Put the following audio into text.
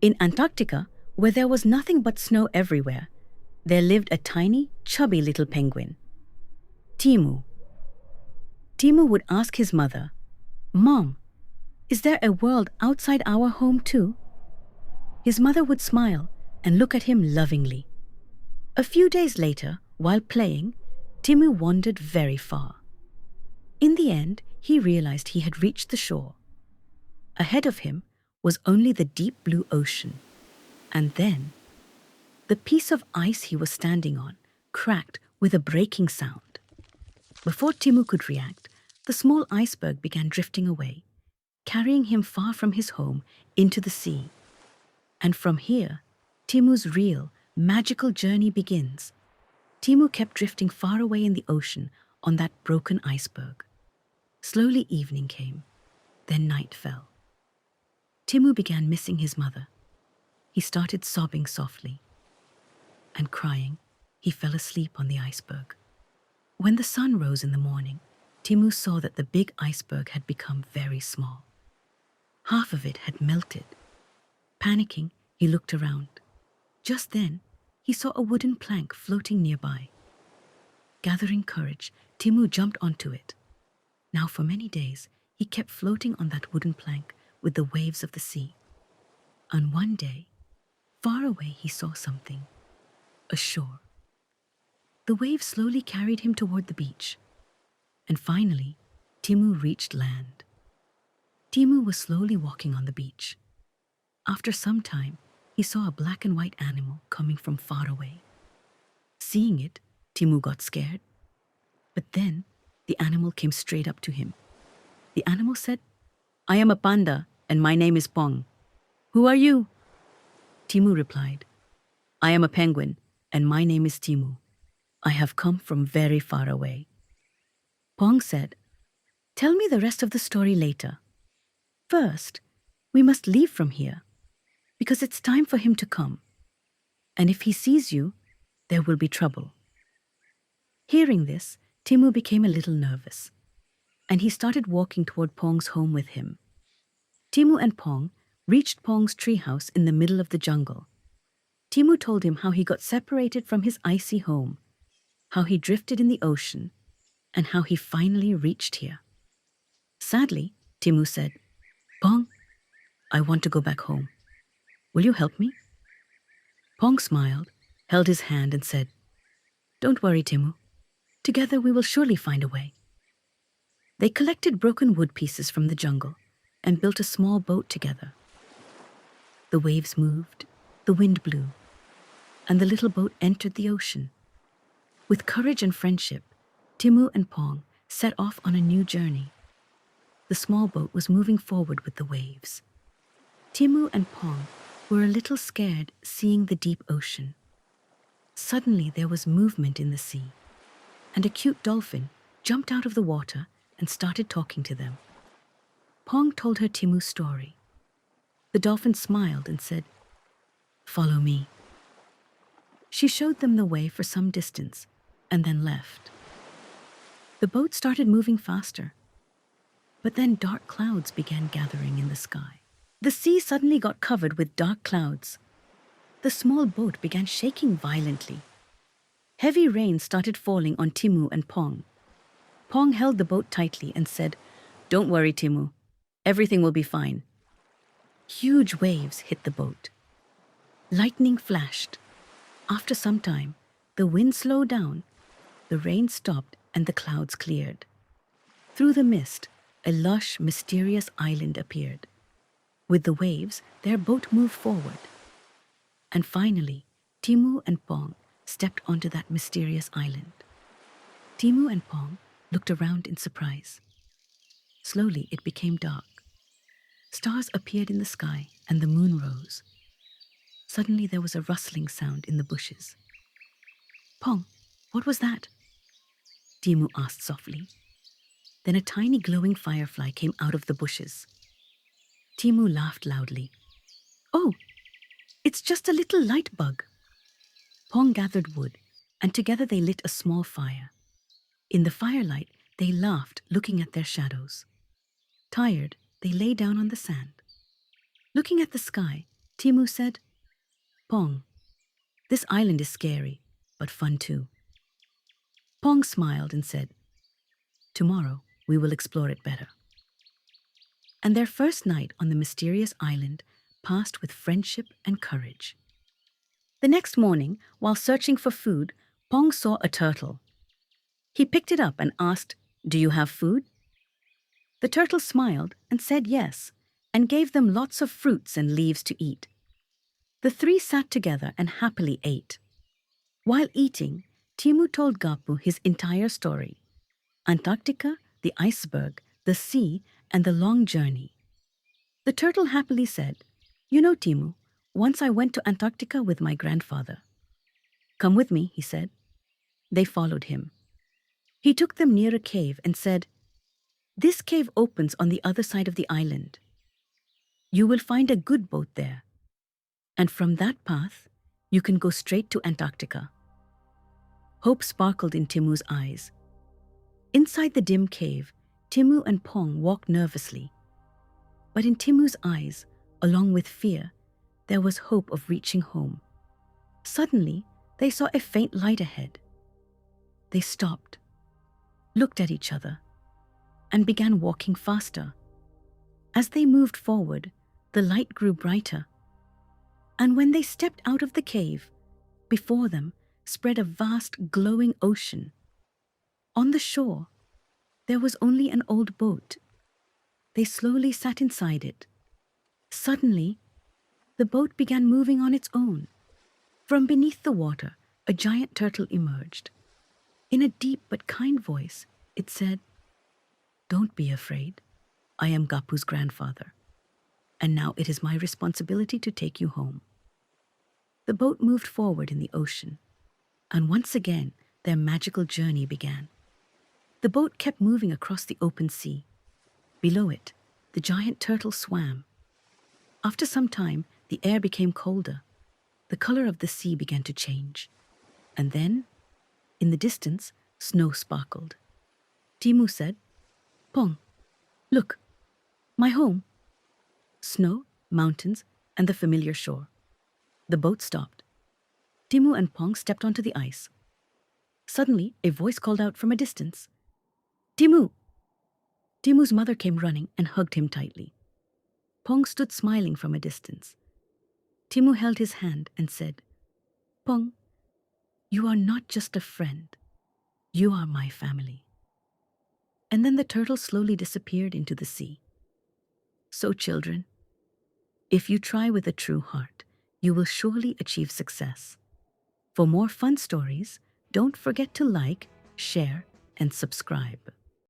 In Antarctica, where there was nothing but snow everywhere, there lived a tiny, chubby little penguin, Timu. Timu would ask his mother, "Mom, is there a world outside our home too?" His mother would smile and look at him lovingly. A few days later, while playing, Timu wandered very far. In the end, he realized he had reached the shore. Ahead of him was only the deep blue ocean. And then, the piece of ice he was standing on cracked with a breaking sound. Before Timu could react, the small iceberg began drifting away, carrying him far from his home into the sea. And from here, Timu's real, magical journey begins. Timu kept drifting far away in the ocean on that broken iceberg. Slowly evening came, then night fell. Timu began missing his mother. He started sobbing softly. And crying, he fell asleep on the iceberg. When the sun rose in the morning, Timu saw that the big iceberg had become very small. Half of it had melted. Panicking, he looked around. Just then, he saw a wooden plank floating nearby. Gathering courage, Timu jumped onto it. Now for many days, he kept floating on that wooden plank with the waves of the sea. And one day, far away he saw something. A shore. The waves slowly carried him toward the beach. And finally, Timu reached land. Timu was slowly walking on the beach. After some time, he saw a black and white animal coming from far away. Seeing it, Timu got scared. But then, the animal came straight up to him. The animal said, "I am a panda, and my name is Pong. Who are you?" Timu replied, "I am a penguin, and my name is Timu. I have come from very far away." Pong said, "Tell me the rest of the story later. First, we must leave from here, because it's time for him to come. And if he sees you, there will be trouble." Hearing this, Timu became a little nervous, and he started walking toward Pong's home with him. Timu and Pong reached Pong's treehouse in the middle of the jungle. Timu told him how he got separated from his icy home, how he drifted in the ocean, and how he finally reached here. Sadly, Timu said, "Pong, I want to go back home. Will you help me?" Pong smiled, held his hand, and said, "Don't worry, Timu. Together we will surely find a way." They collected broken wood pieces from the jungle and built a small boat together. The waves moved, the wind blew, and the little boat entered the ocean. With courage and friendship, Timu and Pong set off on a new journey. The small boat was moving forward with the waves. Timu and Pong were a little scared seeing the deep ocean. Suddenly there was movement in the sea, and a cute dolphin jumped out of the water and started talking to them. Pong told her Timu's story. The dolphin smiled and said, "Follow me." She showed them the way for some distance and then left. The boat started moving faster, but then dark clouds began gathering in the sky. The sea suddenly got covered with dark clouds. The small boat began shaking violently. Heavy rain started falling on Timu and Pong. Pong held the boat tightly and said, "Don't worry, Timu. Everything will be fine." Huge waves hit the boat. Lightning flashed. After some time, the wind slowed down, the rain stopped, and the clouds cleared. Through the mist, a lush, mysterious island appeared. With the waves, their boat moved forward. And finally, Timu and Pong stepped onto that mysterious island. Timu and Pong looked around in surprise. Slowly, it became dark. Stars appeared in the sky, and the moon rose. Suddenly, there was a rustling sound in the bushes. "Pong, what was that?" Timu asked softly. Then a tiny glowing firefly came out of the bushes. Timu laughed loudly. "Oh, it's just a little light bug." Pong gathered wood, and together they lit a small fire. In the firelight, they laughed, looking at their shadows. Tired, they lay down on the sand. Looking at the sky, Timu said, Pong, this island is scary, but fun too. Pong smiled and said, tomorrow we will explore it better. And their first night on the mysterious island passed with friendship and courage. The next morning, while searching for food, Pong saw a turtle. He picked it up and asked, do you have food? The turtle smiled and said yes, and gave them lots of fruits and leaves to eat. The three sat together and happily ate. While eating, Timu told Gapu his entire story: Antarctica, the iceberg, the sea, and the long journey. The turtle happily said, you know, Timu, once I went to Antarctica with my grandfather. Come with me, he said. They followed him. He took them near a cave and said, this cave opens on the other side of the island. You will find a good boat there, and from that path, you can go straight to Antarctica. Hope sparkled in Timu's eyes. Inside the dim cave, Timu and Pong walked nervously. But in Timu's eyes, along with fear, there was hope of reaching home. Suddenly, they saw a faint light ahead. They stopped, looked at each other, and began walking faster. As they moved forward, the light grew brighter. And when they stepped out of the cave, before them spread a vast glowing ocean. On the shore, there was only an old boat. They slowly sat inside it. Suddenly, the boat began moving on its own. From beneath the water, a giant turtle emerged. In a deep but kind voice, it said, don't be afraid. I am Gapu's grandfather, and now it is my responsibility to take you home. The boat moved forward in the ocean, and once again their magical journey began. The boat kept moving across the open sea. Below it, the giant turtle swam. After some time, the air became colder. The color of the sea began to change. And then, in the distance, snow sparkled. Timu said, Pong, look, my home. Snow, mountains, and the familiar shore. The boat stopped. Timu and Pong stepped onto the ice. Suddenly, a voice called out from a distance, Timu! Timu's mother came running and hugged him tightly. Pong stood smiling from a distance. Timu held his hand and said, Pong, you are not just a friend. You are my family. And then the turtle slowly disappeared into the sea. So, children, if you try with a true heart, you will surely achieve success. For more fun stories, don't forget to like, share, and subscribe.